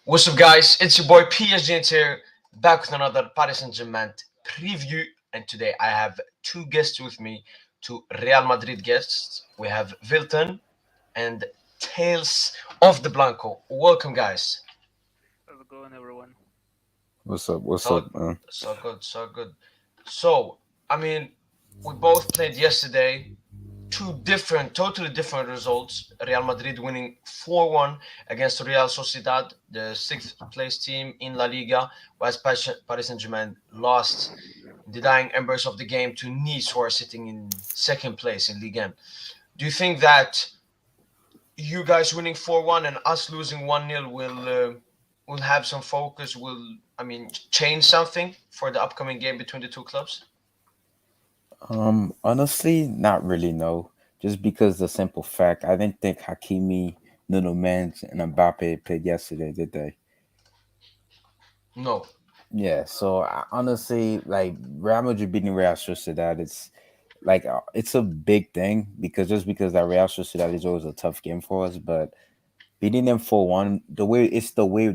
What's up, guys? It's your boy PSGINT here, back with another Paris Saint-Germain preview. And today I have two guests with me, two Real Madrid guests. We have Vilton and Tales of the Blanco. Welcome, guys. How's it going, everyone? What's up? What's So, up, man? so good, so good. So, I mean, we both played yesterday. Two different, totally different results. Real Madrid winning 4-1 against Real Sociedad, the sixth place team in La Liga, whereas Paris Saint-Germain lost in the dying embers of the game to Nice, who are sitting in second place in Ligue 1. Do you think that you guys winning 4-1 and us losing 1-0 will have some focus, change something for the upcoming game between the two clubs? Honestly, not really. No, just because the simple fact, I didn't think Hakimi, Nuno Mendes, and Mbappe played yesterday, did they? No. Yeah. So honestly, like Real Madrid beating Real Sociedad, it's a big thing because just because that Real Sociedad is always a tough game for us, but beating them 4-1,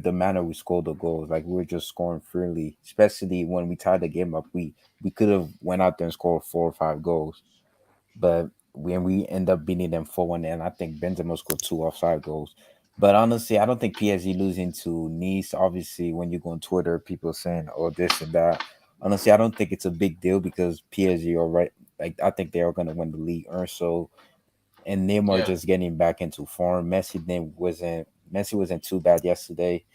the manner we scored the goals. Like we were just scoring freely, especially when we tied the game up. We could have went out there and scored 4 or 5 goals. But when we end up beating them 4-1, and I think Benzema scored 2 offside goals. But honestly, I don't think PSG losing to Nice. Obviously, when you go on Twitter, people saying, "Oh, this and that." Honestly, I don't think it's a big deal because PSG are right. Like I think they are going to win the league. Or so, and Neymar Yeah. just getting back into form. Messi wasn't too bad yesterday.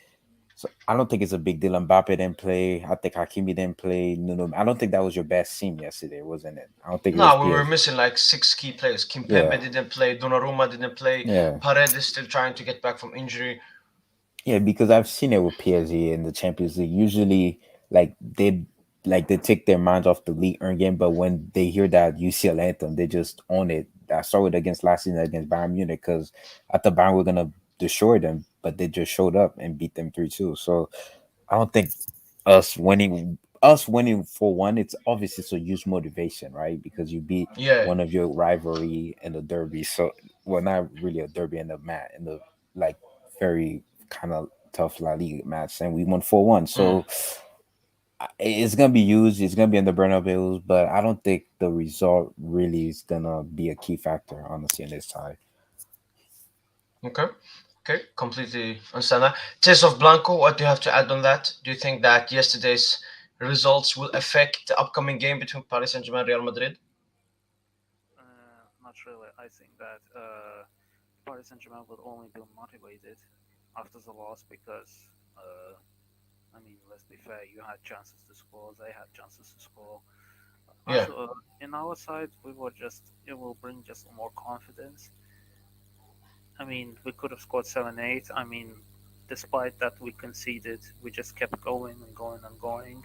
So I don't think it's a big deal. Mbappe didn't play. I think Hakimi didn't play. Nuno. I don't think that was your best team yesterday, wasn't it? I don't think it was No, we were PSG. missing like six key players. Kimpembe Yeah, didn't play, Donnarumma didn't play, yeah, Paredes still trying to get back from injury. yeah. Because I've seen it with PSG in the Champions League. Usually, like they take their minds off the league earn game, but when they hear that UCL anthem, they just own it. I saw it against last season against Bayern Munich because I thought Bayern were gonna destroy them, but they just showed up and beat them 3-2. So I don't think us winning 4-1, it's obviously it's a huge motivation, right? Because you beat Yeah, one of your rivalry in the derby. So well, not really a derby in the mat in the like very kind of tough La Liga match, and we won 4-1. mm, So it's gonna be used. It's gonna be in the Bernabeu, but I don't think the result really is gonna be a key factor, honestly, in this tie. okay, okay, completely understand that. Tess of Blanco, what do you have to add on that? Do you think that yesterday's results will affect the upcoming game between Paris Saint-Germain and Real Madrid? Not really. I think that Paris Saint-Germain will only be motivated after the loss because, let's be fair, you had chances to score, they had chances to score. Yeah, In our side, it will bring just more confidence. We could have scored 7-8. Despite that we conceded, we just kept going and going and going.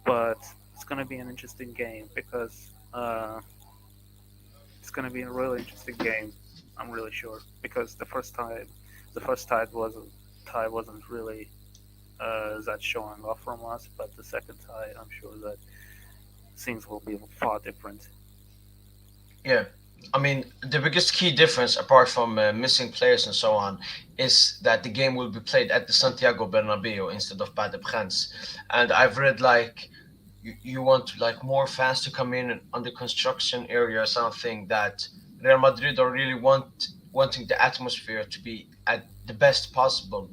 But it's going to be an interesting game because it's going to be a really interesting game. I'm really sure because the first tie wasn't really that showing off from us, but the second tie, I'm sure that things will be far different. yeah. I mean, the biggest key difference, apart from missing players and so on, is that the game will be played at the Santiago Bernabeu instead of Paris France. And I've read like you want like more fans to come in on the construction area or something, that Real Madrid are really wanting the atmosphere to be at the best possible.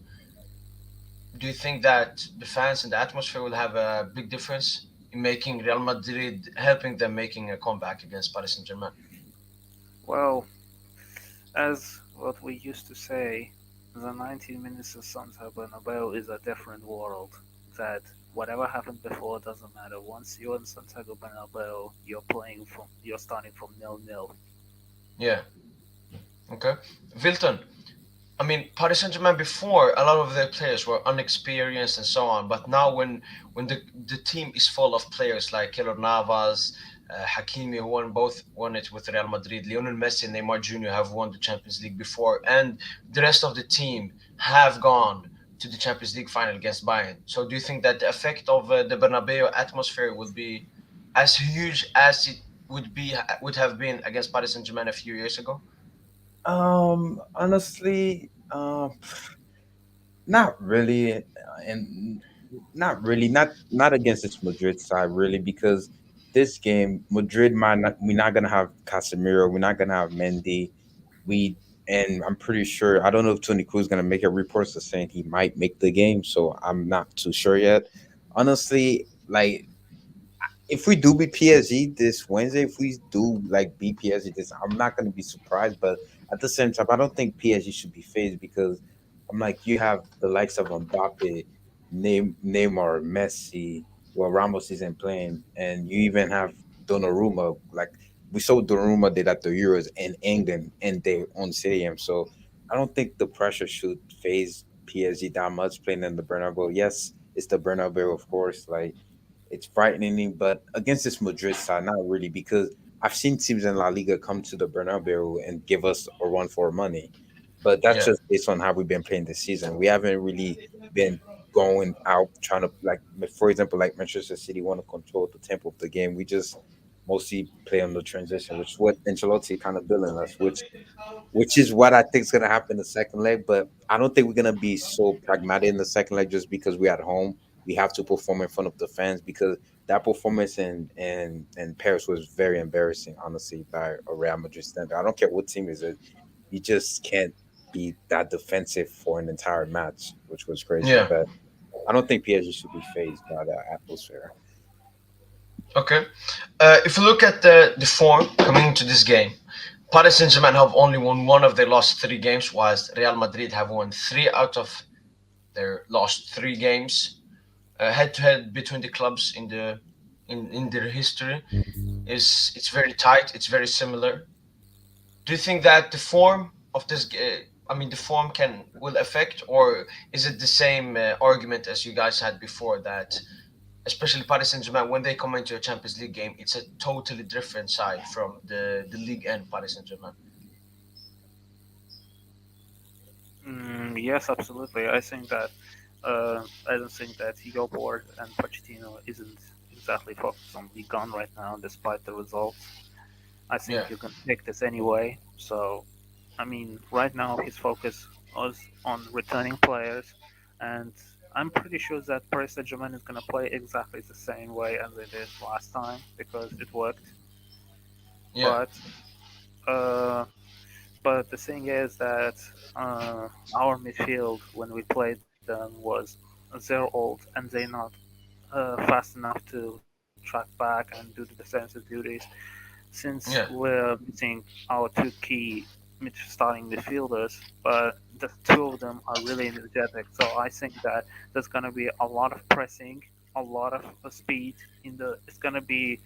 Do you think that the fans and the atmosphere will have a big difference in making Real Madrid, helping them making a comeback against Paris Saint Germain? Well, as what we used to say, the 19 minutes of Santiago Bernabeu is a different world. That whatever happened before doesn't matter. Once you're in Santiago Bernabeu, you're starting from nil-nil. Yeah. Okay. Vilton, I mean, Paris Saint Germain before a lot of their players were unexperienced and so on, but now when the team is full of players like Keylor Navas, Hakimi, who won it with Real Madrid, Lionel Messi and Neymar Jr. have won the Champions League before, and the rest of the team have gone to the Champions League final against Bayern. So, do you think that the effect of the Bernabeu atmosphere will be as huge as it would have been against Paris Saint Germain a few years ago? Honestly, Not really, and not really, not against this Madrid side really, because this game Madrid might not, we're not gonna have Casemiro, we're not gonna have Mendy, we and I'm pretty sure I don't know if Tony Cruz gonna make a report to saying he might make the game, so I'm not too sure yet. Honestly, like if we do beat PSG this Wednesday, if we do like beat PSG this, I'm not gonna be surprised. But at the same time, I don't think PSG should be phased because I'm like you have the likes of Mbappe, Neymar, Messi. Well, Ramos isn't playing, and you even have Donnarumma. Like we saw Donnarumma did at the Euros in England in their own stadium. So I don't think the pressure should phase PSG that much playing in the Bernabeu. Yes, it's the Bernabeu, of course. Like it's frightening, but against this Madrid side, not really, because I've seen teams in La Liga come to the Bernabeu and give us a run for our money. But that's Yeah, just based on how we've been playing this season. We haven't really been going out trying to like, for example, like Manchester City want to control the tempo of the game. We just mostly play on the transition, which is what Ancelotti kind of building us, which is what I think is gonna happen in the second leg. But I don't think we're gonna be so pragmatic in the second leg just because we're at home. We have to perform in front of the fans because that performance in Paris was very embarrassing, honestly, by a Real Madrid standard. I don't care what team is it, you just can't be that defensive for an entire match, which was crazy. yeah. But I don't think PSG should be phased by the atmosphere. Okay. If you look at the form coming into this game, Paris Saint Germain have only won one of their last three games, whilst Real Madrid have won three out of their last three games. Head to head between the clubs in their history is it's very tight. It's very similar. Do you think that the form of this, I mean, the form can will affect, or is it the same argument as you guys had before that, especially Paris Saint Germain, when they come into a Champions League game, it's a totally different side from the league and Paris Saint Germain. Yes, absolutely. I don't think that your board and Pochettino isn't exactly focused on Ligue 1 right now, despite the results. I Yeah, think you can pick this anyway. So, I mean, right now his focus was on returning players, and I'm pretty sure that Paris Saint-Germain is going to play exactly the same way as they did last time because it worked. yeah, But, uh, but the thing is that our midfield when we played them was they're old and they're not fast enough to track back and do the defensive duties since yeah. we're missing our two key starting midfielders, but the two of them are really energetic. So I think that there's going to be a lot of pressing, a lot of speed in the. It's going to be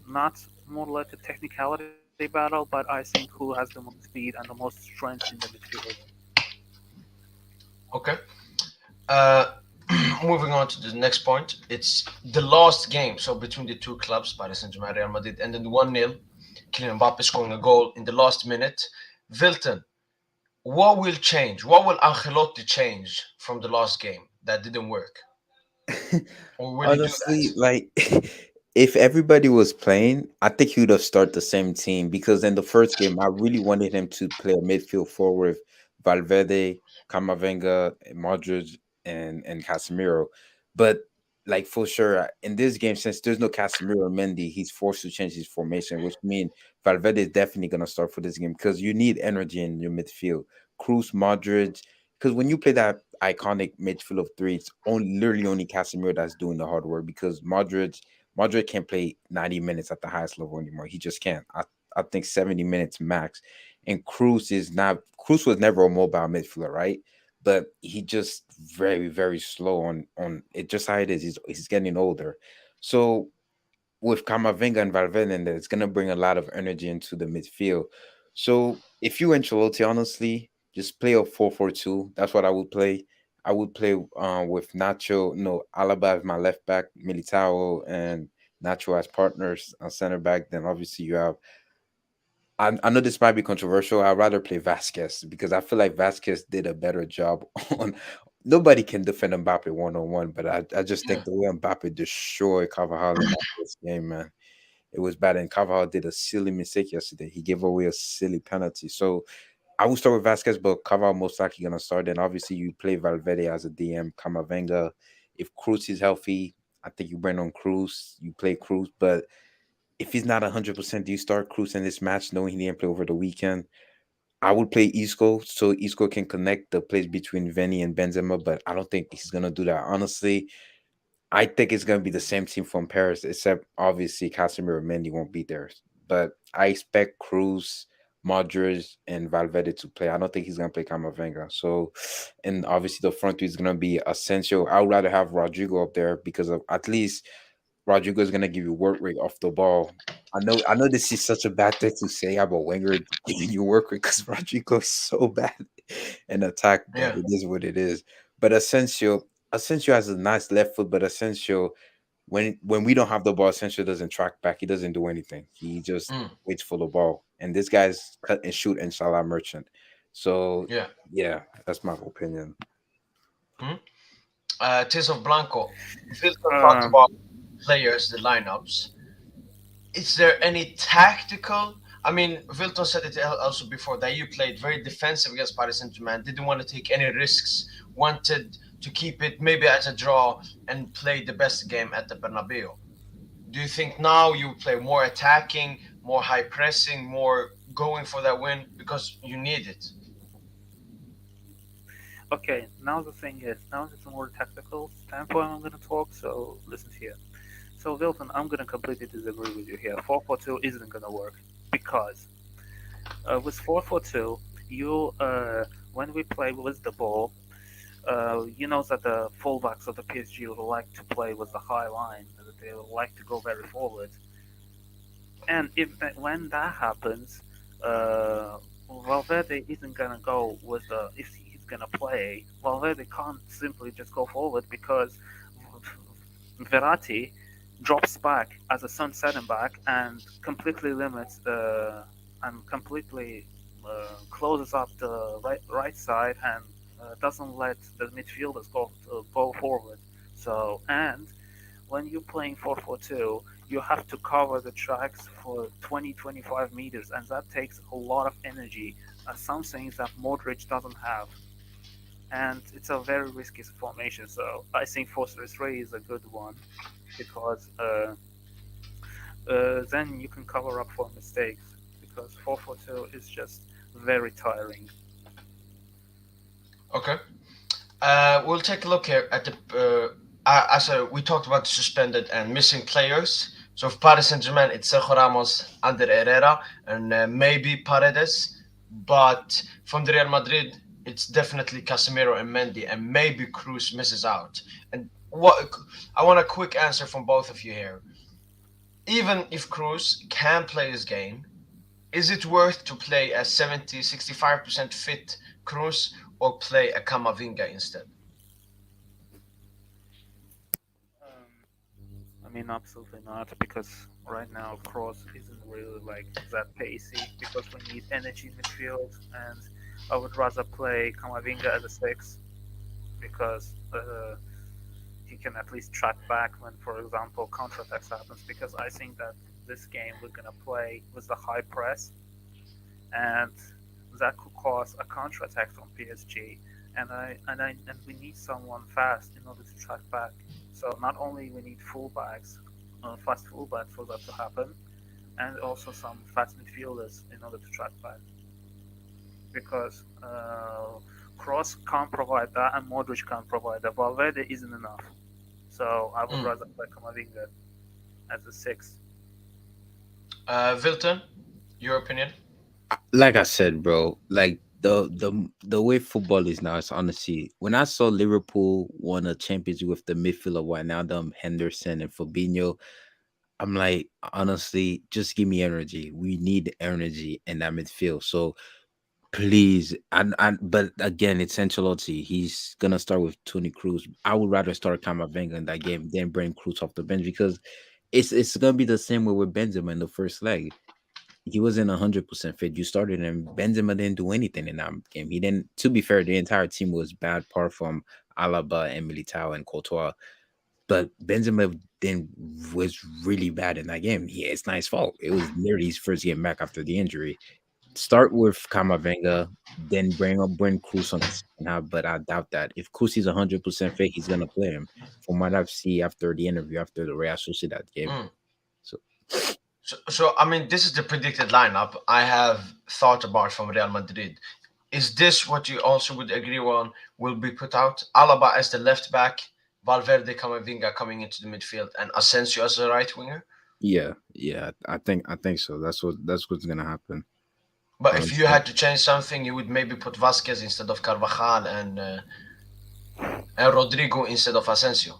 not more like a technicality battle, but I think who has the most speed and the most strength in the midfield. Okay. Uh, moving on to the next point, it's the last game. So between the two clubs, Paris Saint Germain, Real Madrid, and then 1-0, Kylian Mbappe scoring a goal in the last minute. Wilton, what will change? What will Ancelotti change from the last game that didn't work? Or will he do that? Honestly, like if everybody was playing, I think he would have started the same team because in the first game, I really wanted him to play a midfield forward with Valverde, Camavinga, Modric, and Casemiro. But like for sure, in this game, since there's no Casemiro or Mendy, he's forced to change his formation, which means Valverde is definitely gonna start for this game because you need energy in your midfield. Cruz, Modric, because when you play that iconic midfield of three, it's only literally only Casemiro that's doing the hard work because Modric can't play 90 minutes at the highest level anymore. He just can't. I think 70 minutes max. And Cruz was never a mobile midfielder, right? But he just very, very slow on it, just how it is. He's getting older. So with Kamavinga and Valverde in there, it's gonna bring a lot of energy into the midfield. So if you Ancelotti, honestly, just play a 4-4-2. That's what I would play. I would play with Nacho, no, Alaba as my left back, Militao and Nacho as partners on center back. Then obviously you have. I know this might be controversial. I'd rather play Vasquez because I feel like Vasquez did a better job on. Nobody can defend Mbappe 1-on-1, but I just Yeah, think the way Mbappe destroyed Carvajal in that first game, man, it was bad. And Carvajal did a silly mistake yesterday. He gave away a silly penalty. So I will start with Vasquez, but Carval most likely gonna start. Then obviously you play Valverde as a DM, Camavinga. If Cruz is healthy, I think you bring on Cruz. You play Cruz, but if he's not 100%, do you start Cruz in this match, knowing he didn't play over the weekend? I would play Isco so Isco can connect the plays between Venny and Benzema, but I don't think he's gonna do that. Honestly, I think it's gonna be the same team from Paris, except obviously Casemiro and Mendy won't be there. But I expect Cruz, Modric, and Valverde to play. I don't think he's gonna play Camavinga. So, and obviously the front three is gonna be Asensio. I would rather have Rodrigo up there because of at least Rodrigo is gonna give you work rate off the ball. I know this is such a bad thing to say about Wenger giving you work rate because Rodrigo is so bad in attack, but Yeah. it is what it is. But Asensio has a nice left foot, but Asensio, when we don't have the ball, Asensio doesn't track back. He doesn't do anything. He just Mm, waits for the ball. And this guy's cut and shoot and Salah merchant. So yeah. yeah, that's my opinion. Mm. Tis of Blanco. Filter talked Um, about players, the lineups. Is there any tactical? I mean, Wilton said it also before that you played very defensive against Paris Saint-Germain, didn't want to take any risks, wanted to keep it maybe as a draw and play the best game at the Bernabeu. Do you think now you play more attacking, more high pressing, more going for that win because you need it? okay, now the thing is, now it's a more tactical standpoint I'm going to talk, so listen here. So, Wilton, I'm going to completely disagree with you here. 4-4-2 isn't going to work because with 4-4-2, you when we play with the ball, you know that the fullbacks of the PSG would like to play with the high line, that they would like to go very forward. And when that happens, Valverde isn't gonna go with the if he's gonna play. Valverde can't simply just go forward because Verratti drops back as a sun setting back and completely limits and completely closes up the right side and doesn't let the midfielders go forward. So and when you're playing 4-4-2, you have to cover the tracks for 20-25 meters, and that takes a lot of energy. Some things that Modric doesn't have, and it's a very risky formation. So I think 4-3-3 is a good one because then you can cover up for mistakes. Because 4-4-2 is just very tiring. Okay. We'll take a look here at the. We talked about suspended and missing players. So for Paris Saint Germain, it's Sergio Ramos, Ander Herrera, and maybe Paredes. But from the Real Madrid, it's definitely Casemiro and Mendy, and maybe Cruz misses out. And what I want a quick answer from both of you here. Even if Cruz can play his game, is it worth to play a 70, 65% fit Cruz or play a Camavinga instead? I mean, absolutely not, because right now Cross isn't really like that pacey. Because we need energy in midfield, and I would rather play Kamavinga as a six because he can at least track back when, for example, counterattacks happens. Because I think that this game we're gonna play with the high press, and that could cause a counterattack from PSG. And we need someone fast in order to track back. So not only we need fullbacks, fast fullbacks for that to happen, and also some fast midfielders in order to track back. Because Cross can't provide that, and Modric can't provide that. Valverde isn't enough. So I would Mm. rather play Kamavinga as a six. Wilton, your opinion? Like I said, bro, like the way football is now, it's honestly when I saw Liverpool won a championship with the midfield of Wijnaldum, Henderson, and Fabinho, I'm like, honestly, just give me energy. We need energy in that midfield. So please, and but again, it's Ancelotti. He's gonna start with Tony Cruz. I would rather start Camavinga in that game than bring Cruz off the bench because it's gonna be the same way with Benzema in the first leg. He wasn't 100% fit. You started him. Benzema didn't do anything in that game. He didn't. To be fair, the entire team was bad, apart from Alaba and Militao and Courtois. But Benzema then was really bad in that game. Yeah, it's not his fault. It was nearly his first game back after the injury. Start with Kamavinga, then bring Cruz on the second half. But I doubt that. If Cruz is 100% fit, he's gonna play him. From what I've seen after the interview after the Real Sociedad game. Mm. So So, I mean, this is the predicted lineup I have thought about from Real Madrid. Is this what you also would agree on will be put out? Alaba as the left back, Valverde, Camavinga coming into the midfield, and Asensio as the right winger. yeah, I think so. That's what's gonna happen. But if you Honestly. had to change something, you would maybe put Vasquez instead of Carvajal and Rodrigo instead of Asensio.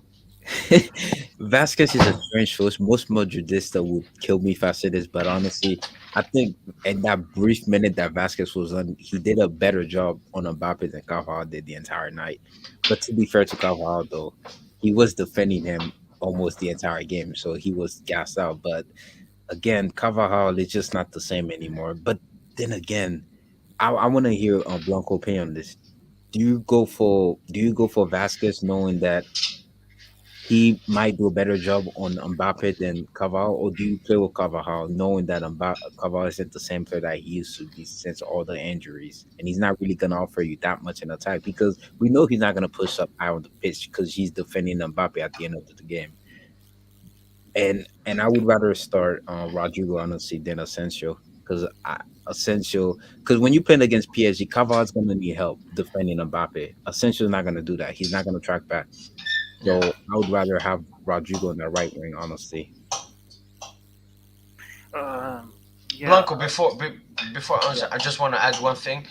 Vasquez is a strange choice. Most Madridista would kill me if I said this, but honestly, I think in that brief minute that Vasquez was on, he did a better job on Mbappe than Carvajal did the entire night. But to be fair to Carvajal, though, he was defending him almost the entire game, so he was gassed out. But again, Carvajal is just not the same anymore. But then again, I want to hear Blanco opinion on this. Do you go for Vasquez knowing that he might do a better job on Mbappe than Carvajal, or do you play with Carvajal knowing that Carvajal isn't the same player that he used to be since all the injuries, and he's not really gonna offer you that much in attack because we know he's not gonna push up high on the pitch because he's defending Mbappe at the end of the game. And I would rather start Rodrigo honestly than Asensio because Asensio because when you're playing against PSG, Carvajal's gonna need help defending Mbappe. Asensio's not gonna do that. He's not gonna track back. Yeah. So I would rather have Rodrigo in the right wing, honestly. Um, yeah, Blanco, before I yeah. answer, I just want to add one thing.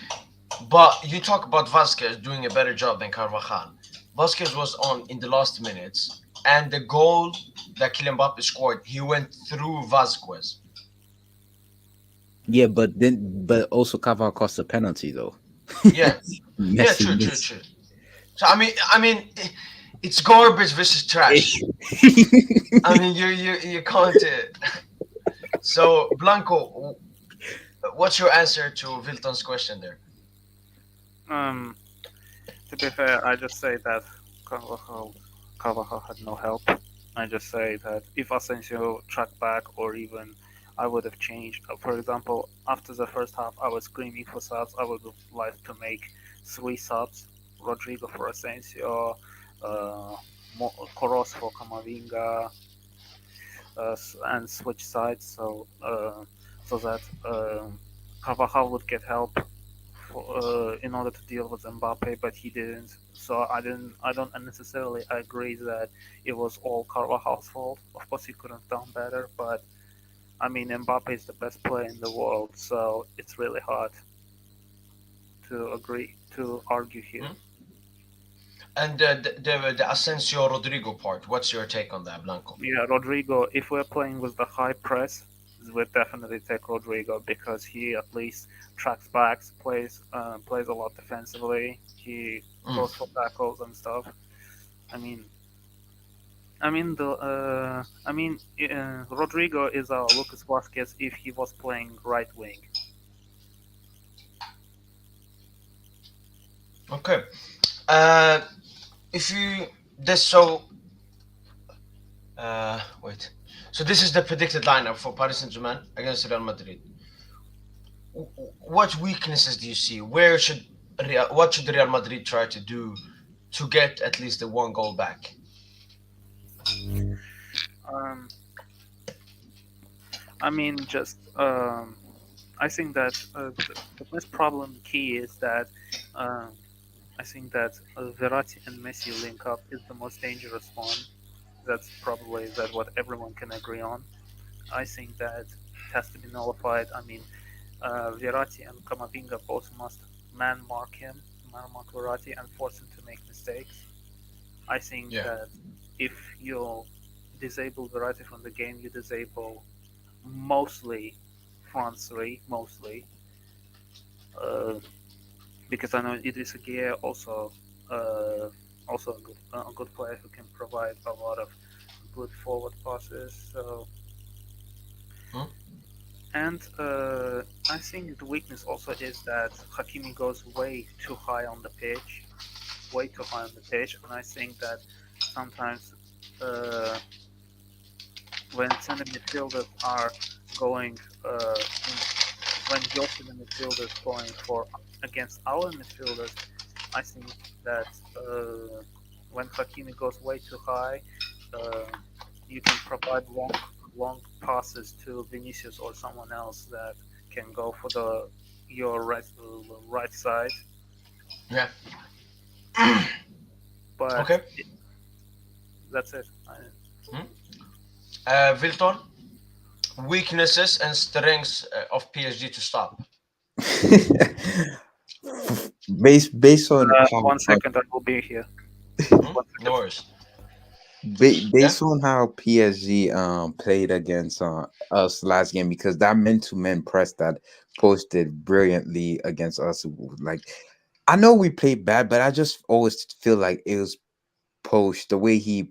But you talk about Vasquez doing a better job than Carvajal. Vasquez was on in the last minutes, and the goal that Kylian Mbappe scored, he went through Vasquez. Yeah, but also Carvajal cost a penalty though. Yeah, yeah, Messi true, true, missed. true. So I mean, it's garbage versus trash. I mean, you can't. So Blanco, what's your answer to Vilton's question there? Um, to be fair, I just say that Carvajal, Carvajal had no help. I just say that if Asensio tracked back, or even I would have changed. For example, after the first half, I was screaming for subs. I would have liked to make three subs: Rodrigo for Asensio, uh, Koros for Camavinga, and switch sides so that Carvajal would get help in order to deal with Mbappe, but he didn't. So I don't necessarily agree that it was all Carvajal's fault. Of course, he could have done better, but I mean, Mbappe is the best player in the world, so it's really hard to argue here. Hmm? And the Asensio Rodrigo part, what's your take on that, Blanco? Yeah, Rodrigo. If we're playing with the high press, we'd definitely take Rodrigo because he at least tracks backs, plays a lot defensively. He Mm. goes for tackles and stuff. I mean, Rodrigo is our Lucas Vasquez if he was playing right wing. Okay. Uh, if you this so wait. So this is the predicted lineup for Paris Saint-Germain against Real Madrid. What weaknesses do you see? What should Real Madrid try to do to get at least the one goal back? Um, I mean, just I think that the best problem key is that um, I think that Verratti and Messi link up is the most dangerous one. That's probably that what everyone can agree on. I think that it has to be nullified. I mean, Verratti and Camavinga both must man mark Verratti, and force him to make mistakes. I think Yeah. that if you disable Verratti from the game, you disable mostly front three, mostly. Uh, because I know Idris Aguirre also a good player who can provide a lot of good forward passes. So Hmm? and I think the weakness also is that Hakimi goes way too high on the pitch, way too high on the pitch, and I think that sometimes uh, when center midfielders are going in when you see the midfielders going for against our midfielders, I think that when Hakimi goes way too high, uh, you can provide long passes to Vinicius or someone else that can go for the your right side. Yeah. But Okay. that's it. Hmm? Wilton, weaknesses and strengths of PSG to stop. Based on how 1 second, I will be here. Hmm? One No second. worries. Yeah. based on how PSG played against us last game, because that man-to-man press that posted brilliantly against us, like I know we played bad, but I just always feel like it was post the way he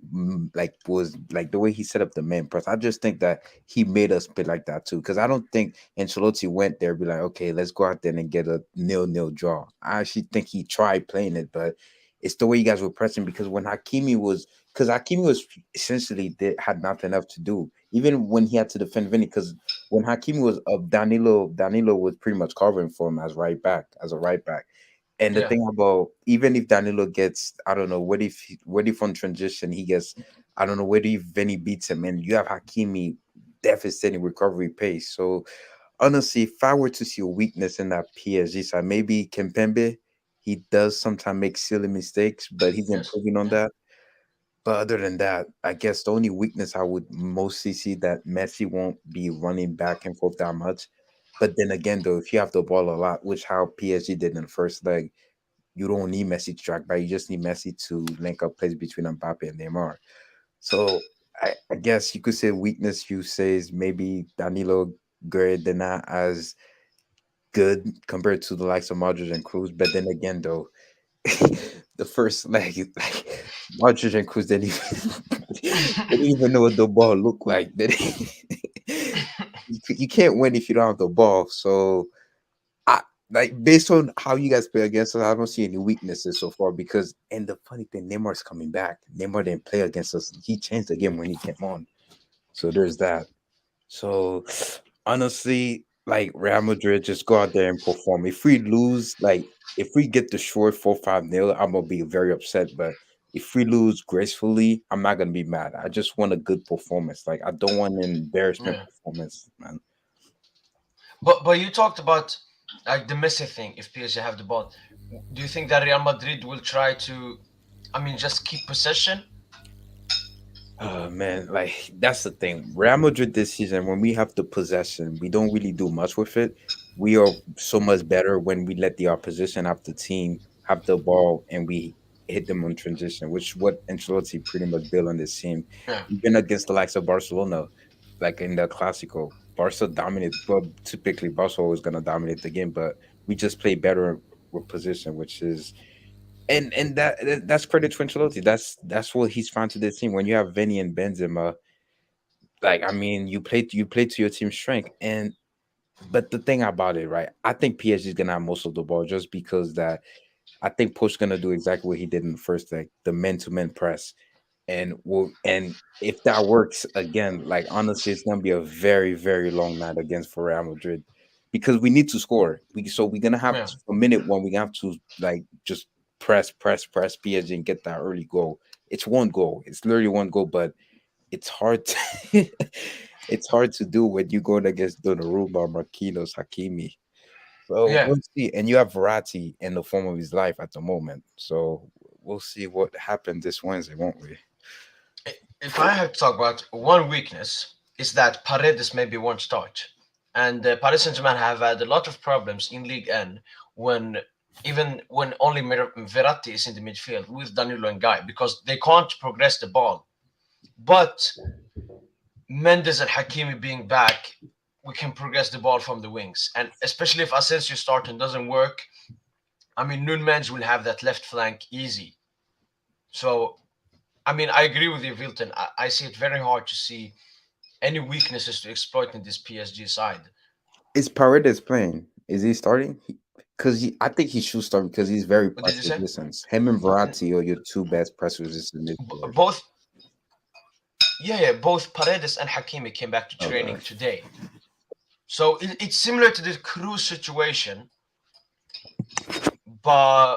like was like the way he set up the man press. I just think that he made us play like that too, because I don't think Ancelotti went there be like, okay, let's go out there and get a 0-0 draw. I actually think he tried playing it, but it's the way you guys were pressing, because when Hakimi was because Hakimi was essentially had nothing else to do, even when he had to defend Vinny, because when Hakimi was up, Danilo was pretty much covering for him as a right back. And the Yeah. thing about, even if Danilo gets, I don't know, what if on transition he gets, I don't know, what if Vinny beats him and you have Hakimi devastating recovery pace. So honestly, if I were to see a weakness in that PSG side, maybe Kempembe, he does sometimes make silly mistakes, but he's Yes. improving on Yeah. that. But other than that, I guess the only weakness I would mostly see that Messi won't be running back and forth that much. But then again, though, if you have the ball a lot, which how PSG did in the first leg, you don't need Messi to track back. You just need Messi to link up plays between Mbappe and Neymar. So I guess you could say weakness. You say is maybe Danilo good, they're not as good compared to the likes of Modric and Cruz. But then again, though, the first leg, like Modric and Cruz didn't even they didn't even know what the ball looked like. You can't win if you don't have the ball. So I like based on how you guys play against us, I don't see any weaknesses so far. Because and the funny thing, Neymar's coming back. Neymar didn't play against us. He changed the game when he came on. So there's that. So honestly, like Real Madrid, just go out there and perform. If we lose, like if we get the short 4-5-0, I'm gonna be very upset. But if we lose gracefully, I'm not gonna be mad. I just want a good performance. Like I don't want an embarrassment Yeah. performance, man. But you talked about like the Messi thing. If PSG have the ball, do you think that Real Madrid will try to, I mean, just keep possession? Oh man, like that's the thing. Real Madrid this season, when we have the possession, we don't really do much with it. We are so much better when we let the opposition have the team, have the ball, and we hit them on transition, which what Ancelotti pretty much built on this team. Yeah. Even against the likes of Barcelona, like in the Clasico, Barca dominate. But typically, Barca is gonna dominate the game, but we just play better with position, which is and that's credit to Ancelotti. That's what he's found to this team. When you have Vinny and Benzema, like I mean, you play to your team's strength. And but the thing about it, right? I think PSG is gonna have most of the ball just because that I think Push gonna do exactly what he did in the first leg, the man-to-man press. And if that works again, like honestly, it's gonna be a very, very long night against for Real Madrid because we need to score. We're gonna have Yeah. to, for minute one, we have to like just press PSG and get that early goal. It's one goal. It's literally one goal, but it's hard to it's hard to do when you're going against Donnarumma, Marquinhos, Hakimi. So Yeah. we'll see. And you have Verratti in the form of his life at the moment. So we'll see what happens this Wednesday, won't we? If I have to talk about one weakness, is that Paredes maybe won't start, and Paris Saint-Germain have had a lot of problems in League N when even when only Verratti is in the midfield with Danilo and Guy because they can't progress the ball. But Mendes and Hakimi being back, we can progress the ball from the wings, and especially if Asensio start and doesn't work, I mean Nunez will have that left flank easy. So I mean I agree with you, Wilton. I see it very hard to see any weaknesses to exploit in this PSG side. Is Paredes playing? Is he starting? Because I think he should start because he's very What did press you say? resistant. Him and Verratti are your two best press resistant midfielders. Both, yeah, both Paredes and Hakimi came back to training Okay. today. So it's similar to the Cruz situation, but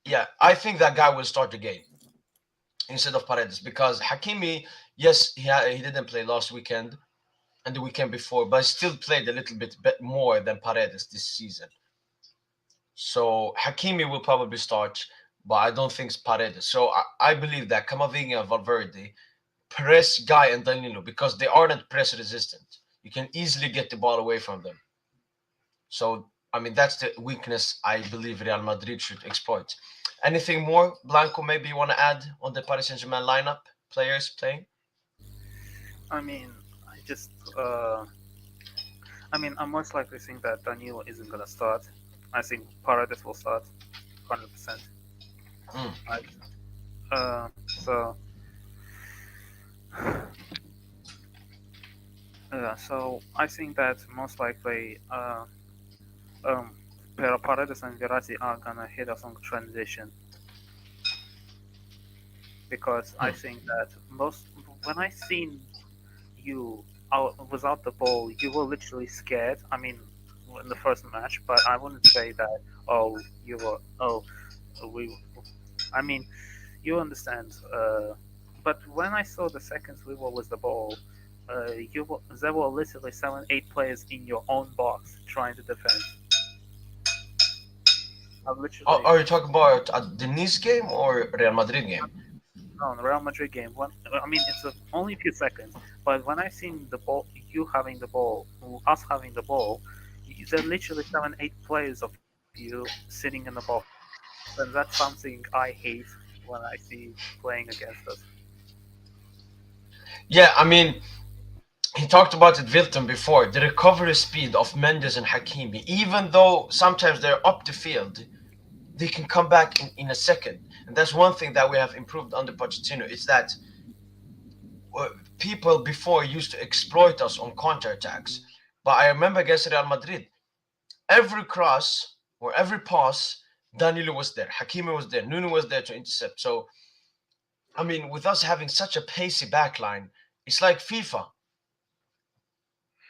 yeah, I think that guy will start the game instead of Paredes because Hakimi, yes, he didn't play last weekend and the weekend before, but still played a little bit more than Paredes this season. So Hakimi will probably start, but I don't think it's Paredes. So I believe that Camavinga, Valverde, press Guy and Danilo because they aren't press resistant. You can easily get the ball away from them. So I mean that's the weakness I believe Real Madrid should exploit. Anything more, Blanco? Maybe you want to add on the Paris Saint-Germain lineup players playing? I mean, I just, uh, I mean, I'm most likely think that Danilo isn't gonna start. I think Paredes will start, 100%. Mm. I, so, yeah, so I think that most likely, um, Paredes and Verratti are gonna hit us on transition because I Hmm. think that most when I seen you out without the ball, you were literally scared. I mean, in the first match, but I wouldn't say that. Oh, you were. Oh, we. I mean, you understand. But when I saw the seconds we were with the ball, there were literally seven, eight players in your own box trying to defend. I literally Are you talking about the Nice game or Real Madrid game? no, the Real Madrid game. I mean, only a few seconds, but when I seen the ball, you having the ball, us having the ball, there are literally seven, eight players of you sitting in the box, and that's something I hate when I see playing against us. Yeah, I mean, he talked about it Wilton before. The recovery speed of Mendes and Hakimi, even though sometimes they're up the field, they can come back in a second. And that's one thing that we have improved under Pochettino. It's that uh, people before used to exploit us on counterattacks. But I remember against Real Madrid, every cross or every pass, Danilo was there, Hakimi was there, Nuno was there to intercept. So, I mean, with us having such a pacey backline, it's like FIFA.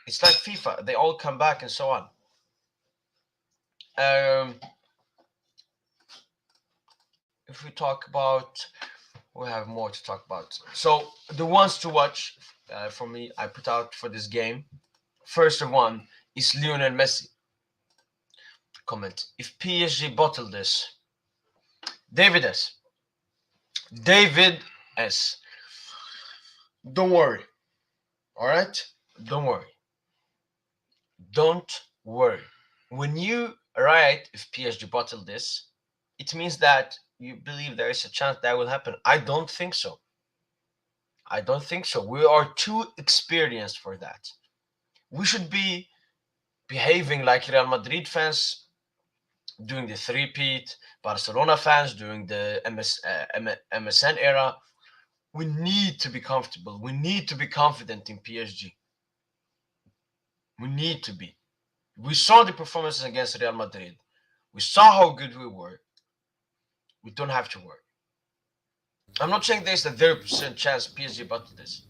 It's like FIFA. They all come back and so on. Um, if we talk about, we have more to talk about. So the ones to watch for me, I put out for this game. First one is Lionel Messi. Comment: if PSG bottle this, David S. David S. Don't worry. All right. Don't worry. Don't worry. When you write if PSG bottle this, it means that you believe there is a chance that will happen. I don't think so. I don't think so. We are too experienced for that. We should be behaving like Real Madrid fans during the three-peat, Barcelona fans during the MSN era. We need to be comfortable. We need to be confident in PSG. We need to be. We saw the performances against Real Madrid. We saw how good we were. We don't have to worry. I'm not saying there's a 0% chance PSG bottle this,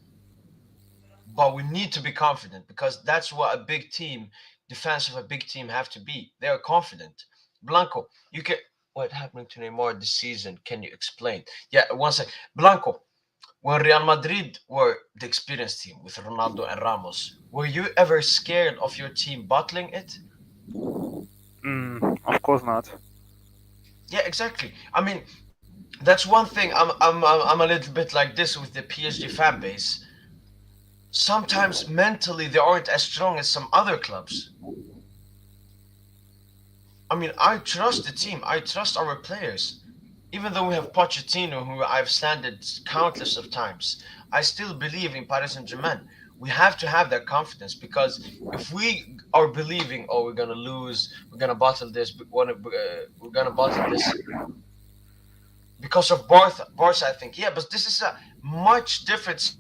but we need to be confident because that's what a big team, the fans of a big team have to be. They are confident. Blanco, you can. What happened to Neymar this season? Can you explain? Yeah, one sec. Blanco, when Real Madrid were the experienced team with Ronaldo and Ramos, were you ever scared of your team bottling it? Of course not. Yeah, exactly. I mean, that's one thing. I'm a little bit like this with the PSG fan base. Sometimes mentally they aren't as strong as some other clubs. I mean, I trust the team. I trust our players. Even though we have Pochettino, who I've slandered countless of times, I still believe in Paris Saint-Germain. We have to have that confidence because if we are believing, oh, we're gonna lose, we're gonna bottle this, we're gonna bottle this because of Barca, I think, yeah, but this is a much different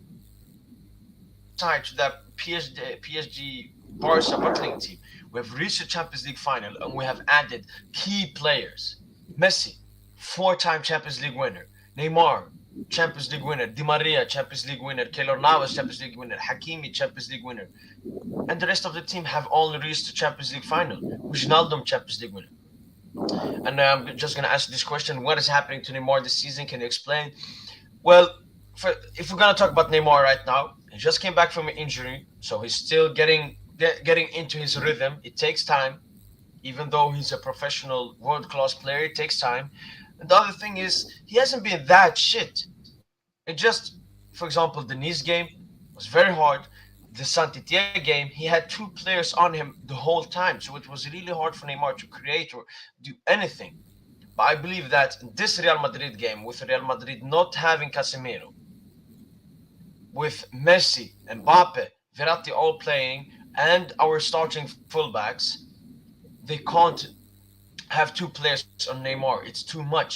side to that PSG Barca bottling team. We have reached the Champions League final and we have added key players. Messi, four-time Champions League winner. Neymar, Champions League winner. Di Maria, Champions League winner. Keylor Navas, Champions League winner. Hakimi, Champions League winner. And the rest of the team have only reached the Champions League final. Wijnaldum, Champions League winner. And I'm just going to ask this question. What is happening to Neymar this season? Can you explain? Well, if we're going to talk about Neymar right now, he just came back from an injury. So he's still getting into his rhythm. It takes time. Even though he's a professional world class player, it takes time. And the other thing is, he hasn't been that shit. It just, for example, the Nice game was very hard. The Saint-Étienne game, he had two players on him the whole time. So it was really hard for Neymar to create or do anything. But I believe that in this Real Madrid game, with Real Madrid not having Casemiro, with Messi, Mbappe, Verratti all playing, and our starting fullbacks, they can't have two players on Neymar. It's too much.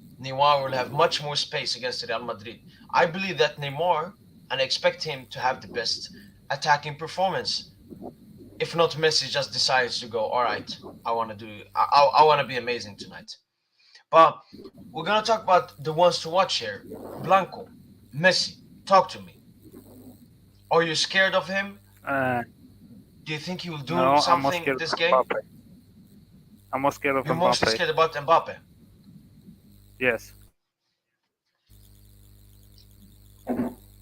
Neymar will have much more space against Real Madrid. I believe that Neymar, and I expect him to have the best attacking performance. If not, Messi just decides to go, all right, I want to I want to be amazing tonight. But we're gonna talk about the ones to watch here. Blanco, Messi, talk to me. Are you scared of him? Uh, Do you think he will do no, I'm more something scared this of game? Mbappe. I'm more scared of You're mostly Mbappe. scared about Mbappe. Yes.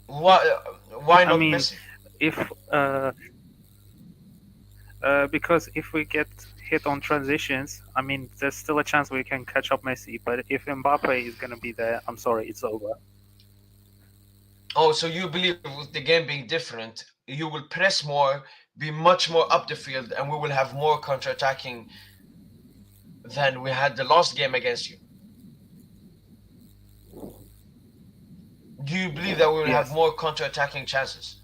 Why? Why I not mean, Messi? if because if we get hit on transitions, I mean, there's still a chance we can catch up Messi. But if Mbappe is gonna be there, I'm sorry, it's over. Oh, so you believe with the game being different, you will press more, be much more up the field, and we will have more counter-attacking than we had the last game against you. Do you believe that we will have Yes. more counter-attacking chances?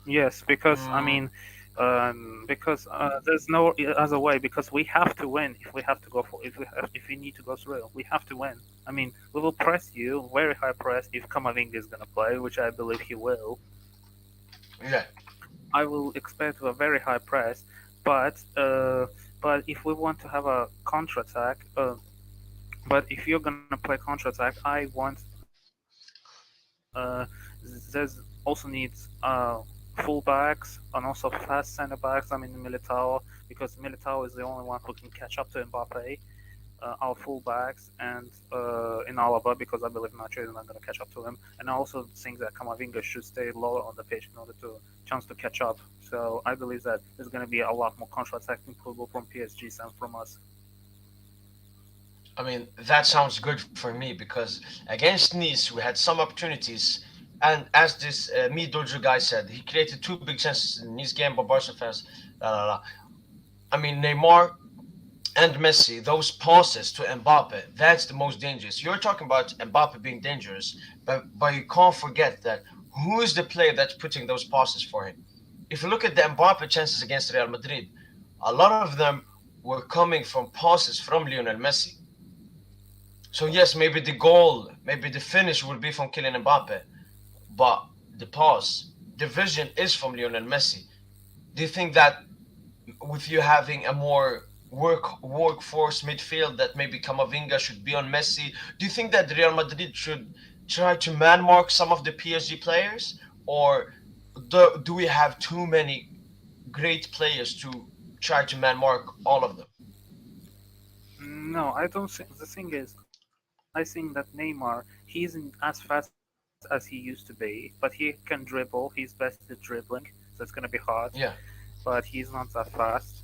Yes, because I Mm, mean, because there's no other way. Because we have to win if we have to go for if we need to go through, we have to win. I mean, we will press you very high press if Kamavinga is gonna play, which I believe he will. yeah, I will expect a very high press, but but if we want to have a counter attack, but if you're gonna play counter attack, I want there's also needs fullbacks and also fast center backs. I mean Militao, because Militao is the only one who can catch up to Mbappe. Our fullbacks and in Alaba, because I believe Nacho is not going to catch up to him. And I also think that Kamavinga should stay lower on the pitch in order to chance to catch up. So I believe that there's going to be a lot more counter-attacking football from PSG than from us. I mean that sounds good for me because against Nice we had some opportunities, and as this me Dojo guy said, he created two big chances in Nice game, but Barca fans, la la la. I mean Neymar and Messi, those passes to Mbappe, that's the most dangerous. You're talking about Mbappe being dangerous, but you can't forget that who is the player that's putting those passes for him? If you look at the Mbappe chances against Real Madrid, a lot of them were coming from passes from Lionel Messi. So yes, maybe the goal, maybe the finish will be from Kylian Mbappe, but the pass, the vision is from Lionel Messi. Do you think that with you having a more workforce midfield that maybe Camavinga should be on Messi. Do you think that Real Madrid should try to man mark some of the PSG players, or do we have too many great players to try to man mark all of them? No, I don't think. The thing is, I think that Neymar, he isn't as fast as he used to be, but he can dribble. He's best at dribbling, so it's gonna be hard. Yeah, But he's not that fast.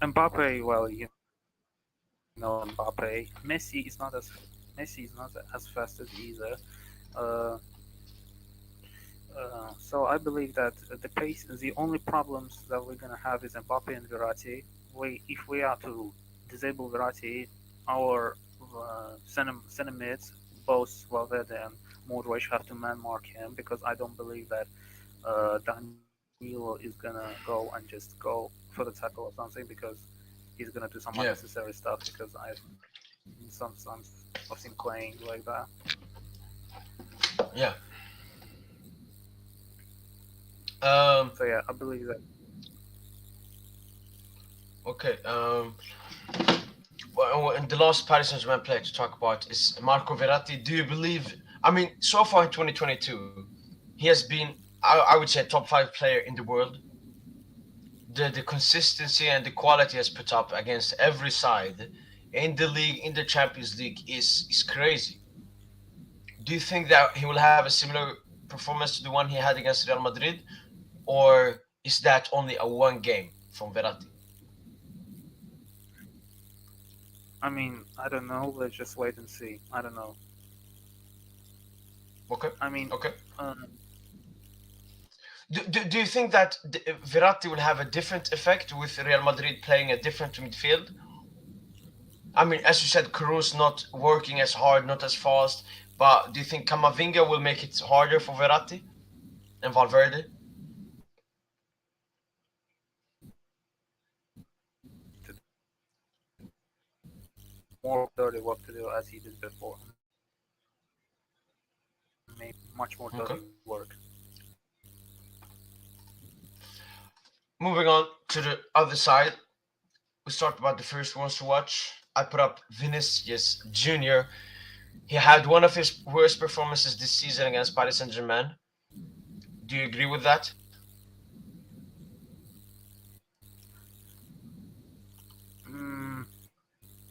Mbappe, well, you know Mbappe. Messi is not as fast as either. Uh, so I believe that the pace, the only problems that we're gonna have is Mbappe and Verratti. If we are to disable Verratti, our center mids, both Valverde and Modric, have to man mark him, because I don't believe that Danilo is gonna go and just go for the tackle or something, because he's gonna do some yeah, unnecessary stuff, because I've seen some of him playing like that. yeah. Um, So yeah, I believe that. okay. and the last Paris Saint-Germain player to talk about is Marco Verratti. Do you believe? I mean, so far in 2022, he has been, I would say, a top five player in the world. The consistency and the quality has put up against every side in the league, in the Champions League is crazy. Do you think that he will have a similar performance to the one he had against Real Madrid, or is that only a one game from Verratti? I mean, I don't know. Let's just wait and see. I don't know. Okay, I mean, okay. um, Do you think that Verratti will have a different effect with Real Madrid playing a different midfield? I mean, as you said, Kroos not working as hard, not as fast, but do you think Camavinga will make it harder for Verratti and Valverde? more dirty work to do as he did before. Maybe much more Okay. dirty work. Moving on to the other side, we talked about the first ones to watch. I put up Vinicius Jr. He had one of his worst performances this season against Paris Saint-Germain. Do you agree with that? Mm,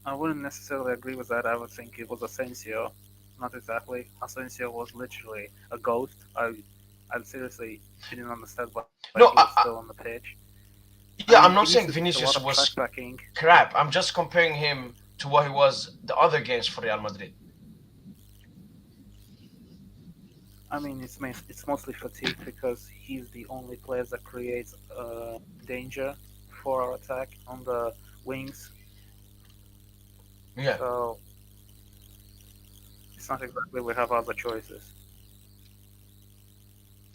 I wouldn't necessarily agree with that. I would think it was Asensio. Not exactly. Asensio was literally a ghost. I seriously didn't understand why he was No, still on the pitch. I mean, yeah, he I'm needs not to saying fix a lot of Vinicius track was backing. crap. I'm just comparing him to what he was the other games for Real Madrid. I mean, it's mostly fatigue because he's the only player that creates danger for our attack on the wings. Yeah. So it's not exactly we have other choices.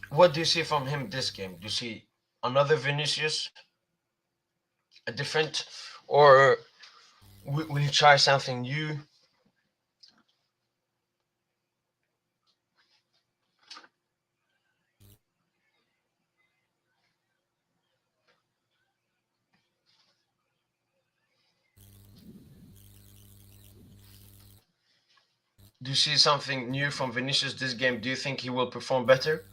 What do you see from him this game? Do you see another Vinicius, a different, or will he try something new? Do you see something new from Vinicius this game? Do you think he will perform better?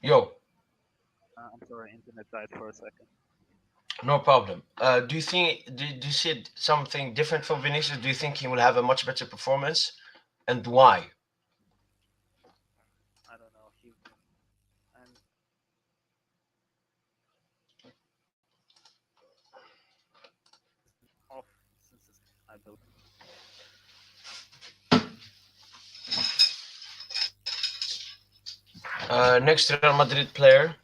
Yo, I'm sorry, internet died for a second. no problem. Do you think do you see something different from Vinicius? Do you think he will have a much better performance, and why? I don't know. He and off since I believe. Next Real Madrid player,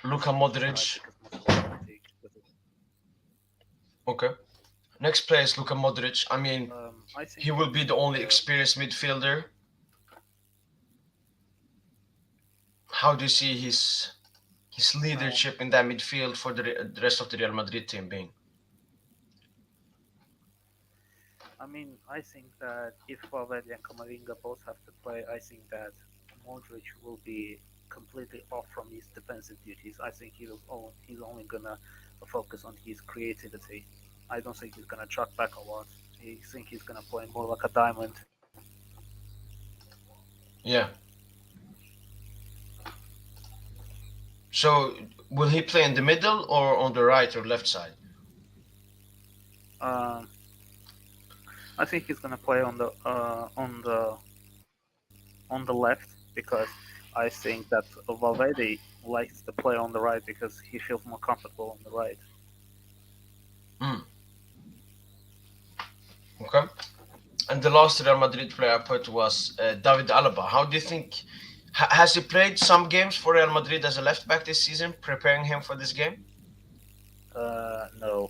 Luka I think he's Modric. right because most of the fatigue. Okay. Next player is Luka Modric. I mean, I think he will he's be the only experienced midfielder. How do you see his no. leadership in that midfield for the rest of the Real Madrid team being? I mean, I think that if Valverde and Camavinga both have to play, I think that Modric will be completely off from his defensive duties. I think he's only gonna focus on his creativity. I don't think he's gonna track back a lot. I think he's gonna play more like a diamond. Yeah. So will he play in the middle or on the right or left side? Um, I think he's gonna play on the left because I think that Valverde likes to play on the right because he feels more comfortable on the right. Mm. Okay. And the last Real Madrid player I put was David Alaba. How do you think? Has he played some games for Real Madrid as a left back this season, preparing him for this game? No,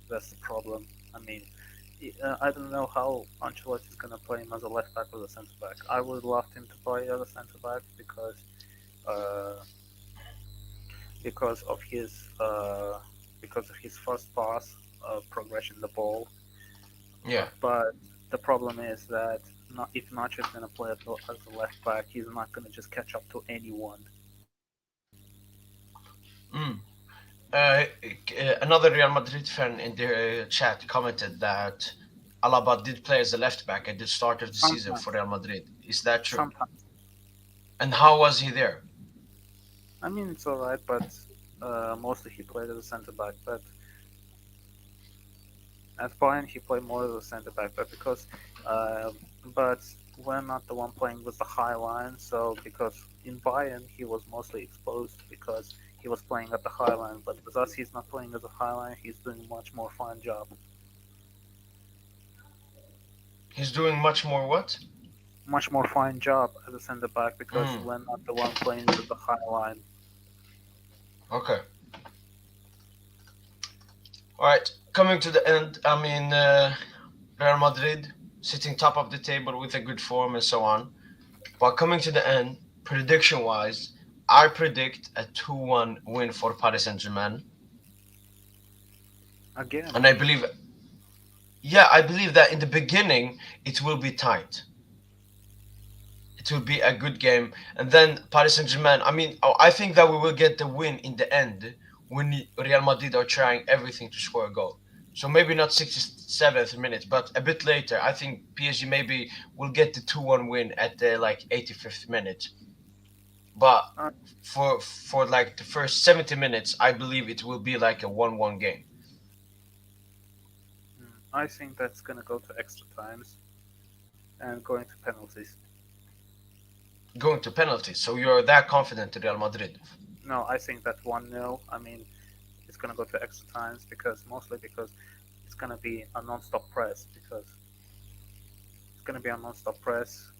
that's the problem. I mean, I don't know how Ancelotti is gonna play him as a left back or a centre back. I would love him to play as a centre back uh, because of his first pass progression the ball. Yeah. But the problem is that if Nacho is gonna play as a left back, he's not gonna just catch up to anyone. Mm. Another Real Madrid fan in the chat commented that Alaba did play as a left back at the start of the season for Sometimes, Real Madrid. Is that true? sometimes. And how was he there? I mean, it's alright, but mostly he played as a centre back. But at Bayern, he played more as a centre back. Uh, but we're not the one playing with the high line. So because in Bayern he was mostly exposed because he was playing at the high line. But with us, he's not playing as a high line. He's doing a much more fine job. He's doing much more what? Much more fine job as a centre back because Mm. we're not the one playing with the high line. Okay. All right. Coming to the end, I mean, Real Madrid sitting top of the table with a good form and so on. But coming to the end, prediction wise, I predict a 2-1 win for Paris Saint Germain. Again, And I believe, yeah, I believe that in the beginning, it will be tight. It will be a good game. And then Paris Saint Germain, I mean, I think that we will get the win in the end when Real Madrid are trying everything to score a goal. So maybe not 67th minute, but a bit later. I think PSG maybe will get the 2-1 win at the like 85th minute. But uh, for like the first 70 minutes, I believe it will be like a 1-1 game. I think that's gonna go to extra times and going to penalties. Going to penalties. So you're that confident in Real Madrid. No, I think that 1-0. I mean, it's gonna go to extra times because mostly because it's gonna be a non-stop press because it's gonna be a non-stop press.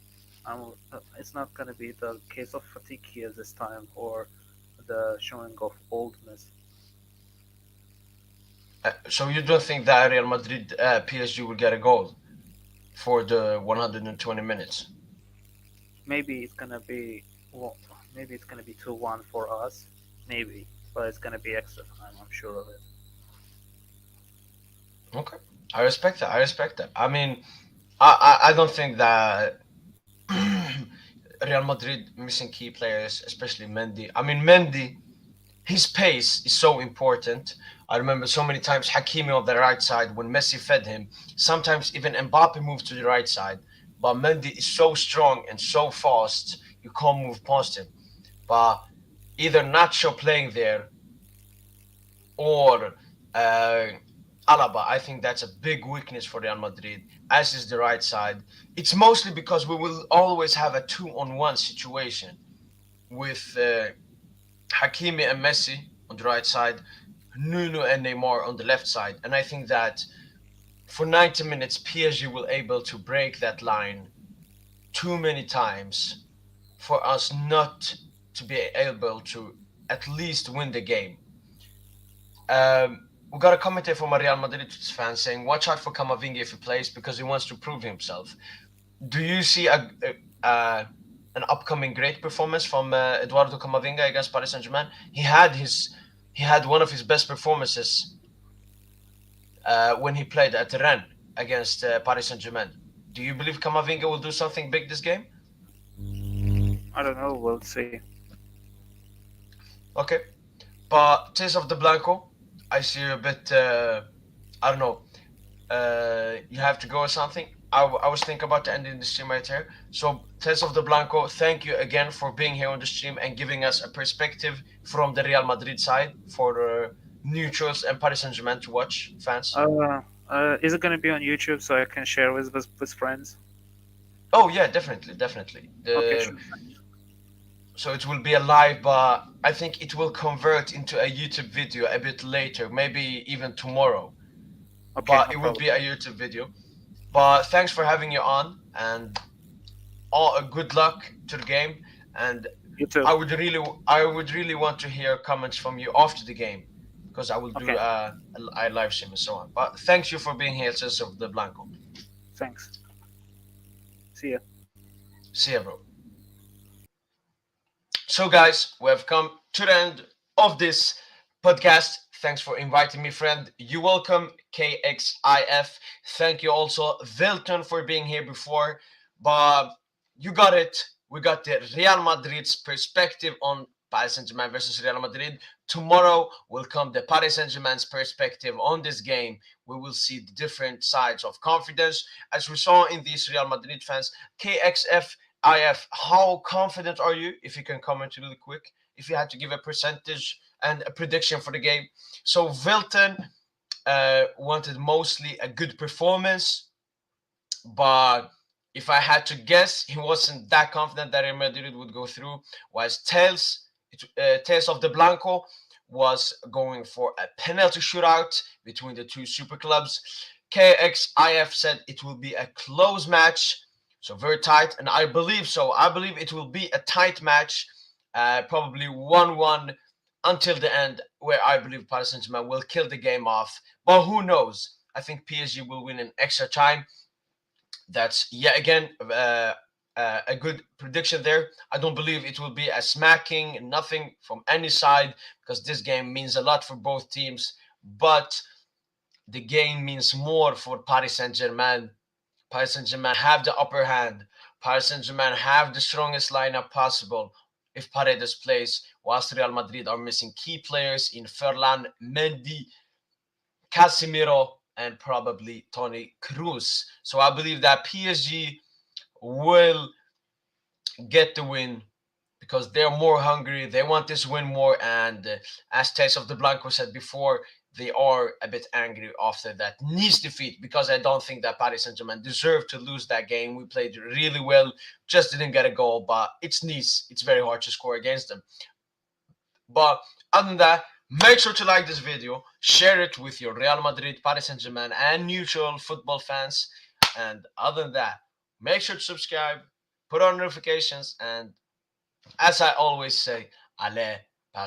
It's not gonna be the case of fatigue here this time or the showing of oldness. So you don't think that Real Madrid PSG will get a goal for the 120 minutes? Maybe it's gonna be well, maybe it's gonna be 2-1 for us, maybe, but it's gonna be extra time. I'm sure of it. Okay, I respect that. I respect that. I mean, I don't think that Real Madrid missing key players, especially Mendy. I mean, Mendy, his pace is so important. I remember so many times Hakimi on the right side when Messi fed him. Sometimes even Mbappe moved to the right side. But Mendy is so strong and so fast, you can't move past him. But either Nacho playing there or uh, Alaba, I think that's a big weakness for Real Madrid, as is the right side. It's mostly because we will always have a 2-on-1 situation with Hakimi and Messi on the right side, Nuno and Neymar on the left side. And I think that for 90 minutes, PSG will able to break that line too many times for us not to be able to at least win the game. We got a comment here from a Real Madrid fan saying, "Watch out for Camavinga if he plays because he wants to prove himself." Do you see an upcoming great performance from Eduardo Camavinga against Paris Saint Germain? He had one of his best performances when he played at Rennes against Paris Saint Germain. Do you believe Camavinga will do something big this game? I don't know. We'll see. Okay, but Taste of the Blanco, I see you a bit. I don't know. You have to go or something. I was thinking about ending the stream right here. So, Taste of the Blanco, thank you again for being here on the stream and giving us a perspective from the Real Madrid side for neutrals and Paris Saint Germain to watch fans. Is it gonna be on YouTube so I can share with friends? Oh yeah, definitely, definitely. Okay, The sure. So it will be a live, but I think it will convert into a YouTube video a bit later, maybe even tomorrow. Okay, But no it will problem. be a YouTube video. But thanks for having you on, and all good luck to the game. And You too. I would really want to hear comments from you after the game, because I will do Okay. a live stream and so on. But thanks you for being here, Cesar of the Blanco. Thanks. See ya. See ya, bro. So, guys, we have come to the end of this podcast. Thanks for inviting me, friend. You welcome, KXIF. Thank you also, Vilton, for being here before. But you got it. We got the Real Madrid's perspective on Paris Saint Germain versus Real Madrid. Tomorrow will come the Paris Saint Germain's perspective on this game. We will see the different sides of confidence. As we saw in these Real Madrid fans, KXF IF, how confident are you? If you can comment really quick, if you had to give a percentage and a prediction for the game. So Vilton wanted mostly a good performance, but if I had to guess, he wasn't that confident that Real Madrid would go through. Whilst Tales of the Blanco was going for a penalty shootout between the two super clubs. KXIF said it will be a close match, so very tight, and I believe so. I believe it will be a tight match, probably 1-1 until the end, where I believe Paris Saint-Germain will kill the game off. But who knows? I think PSG will win in extra time. That's yet again a good prediction there. I don't believe it will be a smacking, nothing from any side, because this game means a lot for both teams. But the game means more for Paris Saint Germain. Paris Saint Germain have the upper hand. Paris Saint Germain have the strongest lineup possible if Paredes plays, whilst Real Madrid are missing key players in Ferland, Mendy, Casemiro, and probably Toni Kroos. So I believe that PSG will get the win because they're more hungry. They want this win more. And as Tess of the Blanco said before, they are a bit angry after that Nice defeat, because I don't think that Paris Saint-Germain deserved to lose that game. We played really well, just didn't get a goal, but it's Nice. It's very hard to score against them. But other than that, make sure to like this video, share it with your Real Madrid, Paris Saint-Germain, and neutral football fans. And other than that, make sure to subscribe, put on notifications, and as I always say, allez,